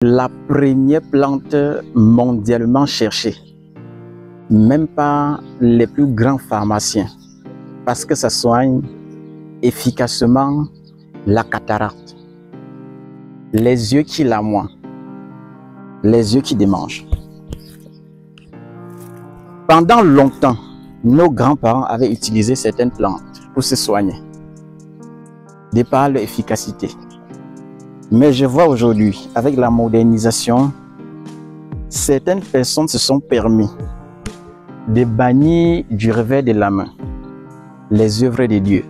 La première plante mondialement cherchée, même par les plus grands pharmaciens, parce que ça soigne efficacement la cataracte, les yeux qui lamoient, les yeux qui démangent. Pendant longtemps, nos grands-parents avaient utilisé certaines plantes pour se soigner, de par leur efficacité. Mais je vois aujourd'hui, avec la modernisation, certaines personnes se sont permis de bannir du revers de la main les œuvres de Dieu,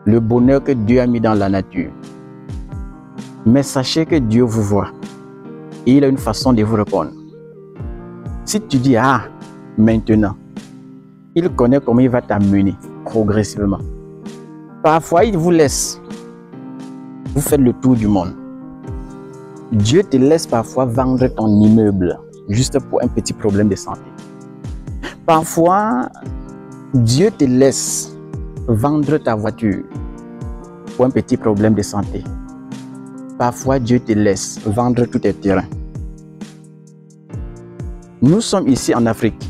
le bonheur que Dieu a mis dans la nature. Mais sachez que Dieu vous voit et il a une façon de vous répondre. Si tu dis « Ah, maintenant », il connaît comment il va t'amener progressivement. Parfois, il vous laisse. Vous faites le tour du monde. Dieu te laisse parfois vendre ton immeuble juste pour un petit problème de santé. Parfois, Dieu te laisse vendre ta voiture pour un petit problème de santé. Parfois, Dieu te laisse vendre tous tes terrains. Nous sommes ici en Afrique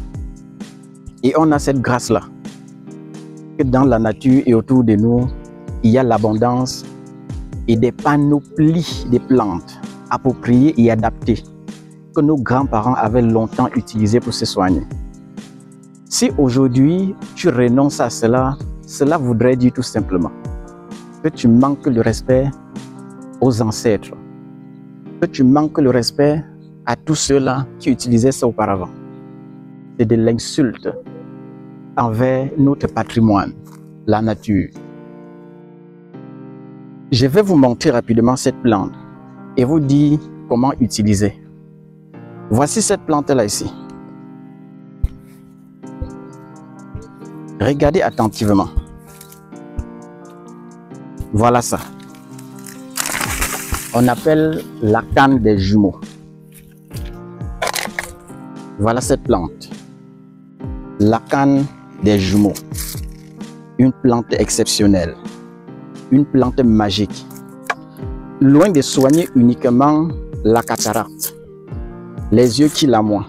et on a cette grâce-là que dans la nature et autour de nous, il y a l'abondance et des panoplies de plantes appropriées et adaptées que nos grands-parents avaient longtemps utilisées pour se soigner. Si aujourd'hui tu renonces à cela, cela voudrait dire tout simplement que tu manques le respect aux ancêtres, que tu manques le respect à tous ceux-là qui utilisaient ça auparavant. C'est de l'insulte envers notre patrimoine, la nature. Je vais vous montrer rapidement cette plante et vous dire comment utiliser. Voici cette plante-là ici. Regardez attentivement. Voilà ça. On appelle la canne des jumeaux. Voilà cette plante. La canne des jumeaux. Une plante exceptionnelle. Une plante magique. Loin de soigner uniquement la cataracte, les yeux qui lamoient,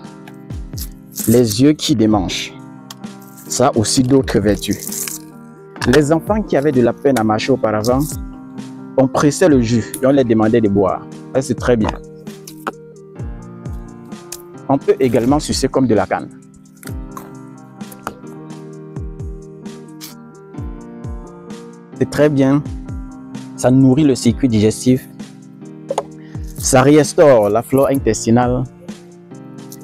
les yeux qui démangent, ça a aussi d'autres vertus. Les enfants qui avaient de la peine à marcher auparavant, on pressait le jus et on les demandait de boire. Ça, c'est très bien. On peut également sucer comme de la canne. C'est très bien. Ça nourrit le circuit digestif. Ça restaure la flore intestinale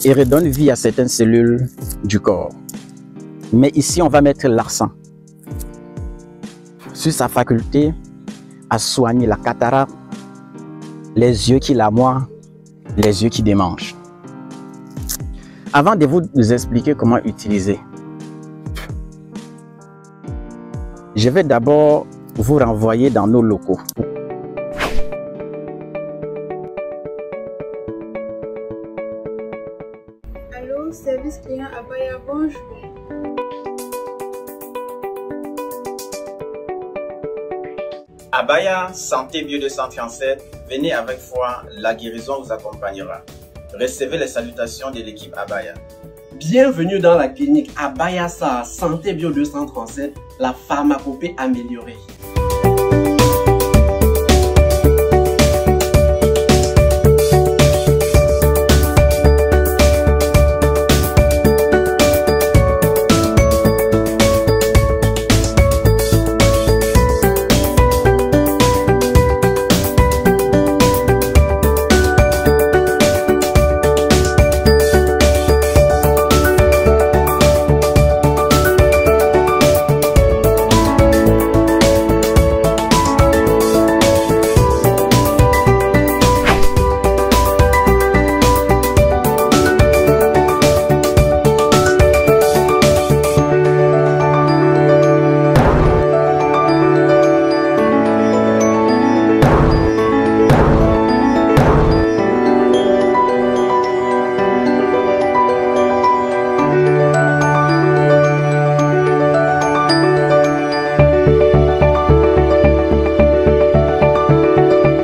et redonne vie à certaines cellules du corps. Mais ici, on va mettre l'accent sur sa faculté à soigner la cataracte, les yeux qui lamoient, les yeux qui démangent. Avant de vous expliquer comment utiliser, je vais d'abord vous renvoyer dans nos locaux. Allô, service client Abaya, bonjour. Abaya Santé Bio 237, venez avec foi, la guérison vous accompagnera. Recevez les salutations de l'équipe Abaya. Bienvenue dans la clinique Abaya Santé Bio 237, la pharmacopée améliorée.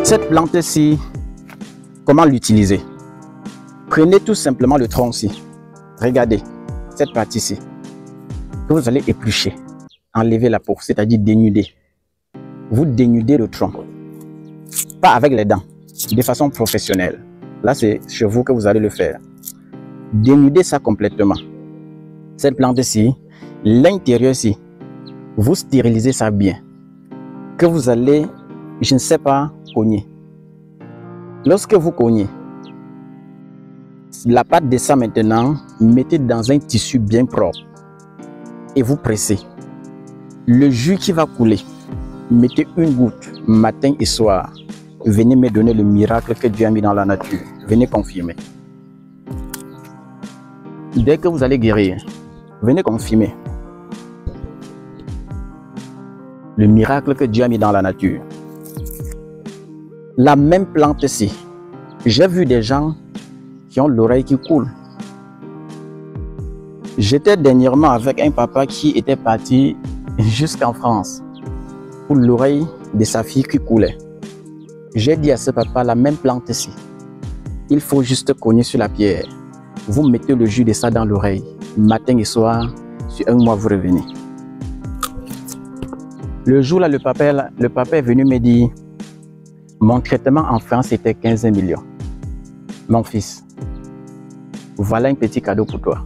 Cette plante-ci Comment l'utiliser? Prenez tout simplement le tronc-ci. Regardez, cette partie-ci. Que vous allez éplucher. Enlever la peau, c'est-à-dire dénuder. Vous dénudez le tronc. Pas avec les dents, de façon professionnelle. Là, c'est chez vous que vous allez le faire. Dénudez ça complètement. Cette plante-ci, l'intérieur-ci, vous stérilisez ça bien. Que vous allez, je ne sais pas, cogner. Lorsque vous cognez, la pâte de ça maintenant, mettez dans un tissu bien propre et vous pressez. Le jus qui va couler, mettez une goutte matin et soir. Venez me donner le miracle que Dieu a mis dans la nature. Venez confirmer. Dès que vous allez guérir, venez confirmer le miracle que Dieu a mis dans la nature. La même plante-ci, j'ai vu des gens qui ont l'oreille qui coule. J'étais dernièrement avec un papa qui était parti jusqu'en France pour l'oreille de sa fille qui coulait. J'ai dit à ce papa, la même plante-ci, il faut juste cogner sur la pierre. Vous mettez le jus de ça dans l'oreille. Matin et soir, sur un mois, vous revenez. Le jour là, le papa est venu me dire, mon traitement en France était 15 millions. Mon fils, voilà un petit cadeau pour toi.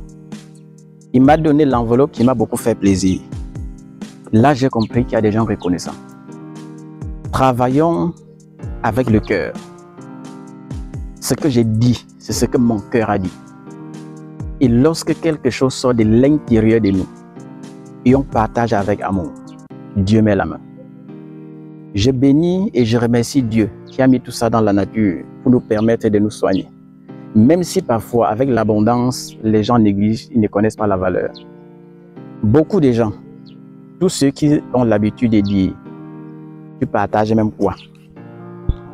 Il m'a donné l'enveloppe qui m'a beaucoup fait plaisir. Là, j'ai compris qu'il y a des gens reconnaissants. Travaillons avec le cœur. Ce que j'ai dit, c'est ce que mon cœur a dit. Et lorsque quelque chose sort de l'intérieur de nous, et on partage avec amour, Dieu met la main. Je bénis et je remercie Dieu qui a mis tout ça dans la nature pour nous permettre de nous soigner. Même si parfois, avec l'abondance, les gens négligent, ils ne connaissent pas la valeur. Beaucoup de gens, tous ceux qui ont l'habitude de dire, tu partages même quoi?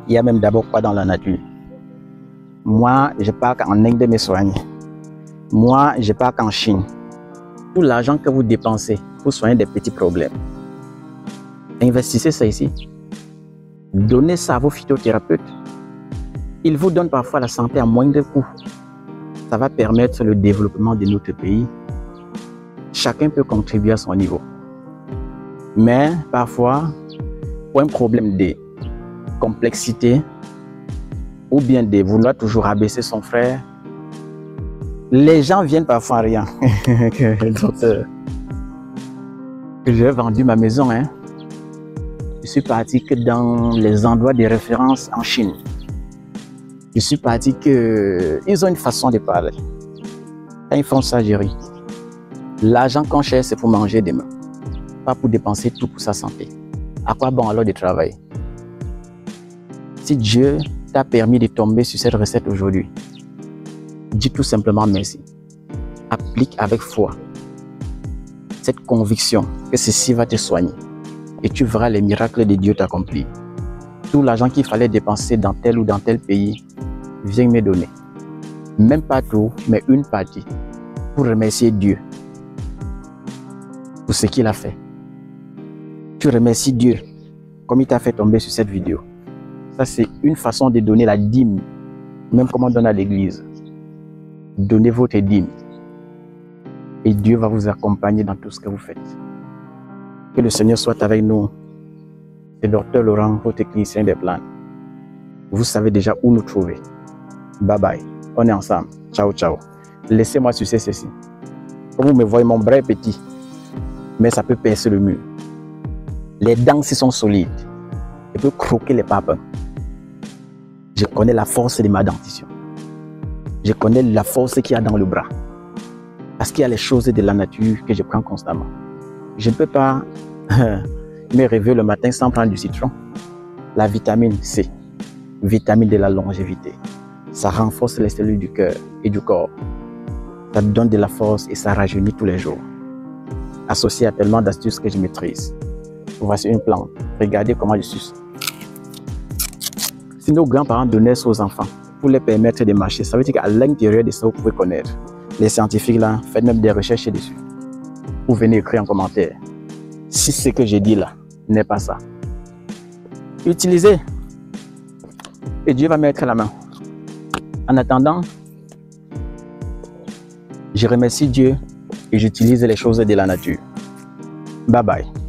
Il y a même d'abord quoi dans la nature? Moi, je pars en Inde me soigner. Moi, je pars en Chine. Tout l'argent que vous dépensez pour soigner des petits problèmes, investissez ça ici. Donnez ça à vos phytothérapeutes. Ils vous donnent parfois la santé à moindre coût. Ça va permettre le développement de notre pays. Chacun peut contribuer à son niveau. Mais parfois, pour un problème de complexité ou bien de vouloir toujours abaisser son frère, les gens viennent parfois à rien. J'ai vendu ma maison. Je suis parti que dans les endroits de référence en Chine. Je suis parti que ils ont une façon de parler. Quand ils font ça, j'ai ri. L'argent qu'on cherche, c'est pour manger demain. Pas pour dépenser tout pour sa santé. À quoi bon alors de travailler? Si Dieu t'a permis de tomber sur cette recette aujourd'hui, dis tout simplement merci. Applique avec foi cette conviction que ceci va te soigner. Et tu verras les miracles de Dieu t'accomplir. Tout l'argent qu'il fallait dépenser dans tel ou dans tel pays, viens me donner. Même pas tout, mais une partie. Pour remercier Dieu pour ce qu'il a fait. Tu remercies Dieu comme il t'a fait tomber sur cette vidéo. Ça, c'est une façon de donner la dîme, même comme on donne à l'église. Donnez votre dîme. Et Dieu va vous accompagner dans tout ce que vous faites. Que le Seigneur soit avec nous. C'est Dr Laurent, votre clinicien des plans. Vous savez déjà où nous trouver. Bye bye. On est ensemble. Ciao, ciao. Laissez-moi sucer ceci. Comme vous me voyez, mon bras est petit, mais ça peut percer le mur. Les dents, s'ils sont solides, je peux croquer les papes. Je connais la force de ma dentition. Je connais la force qu'il y a dans le bras. Parce qu'il y a les choses de la nature que je prends constamment. Je ne peux pas me réveiller le matin sans prendre du citron. La vitamine C, vitamine de la longévité. Ça renforce les cellules du cœur et du corps. Ça donne de la force et ça rajeunit tous les jours. Associé à tellement d'astuces que je maîtrise. Voici une plante. Regardez comment je suce. Si nos grands-parents donnaient ça aux enfants pour les permettre de marcher, ça veut dire qu'à l'intérieur de ça, vous pouvez connaître. Les scientifiques là, faites même des recherches dessus. Vous venez écrire en commentaire si ce que j'ai dit là n'est pas ça. Utilisez et Dieu va mettre la main. En attendant, je remercie Dieu et j'utilise les choses de la nature. Bye bye.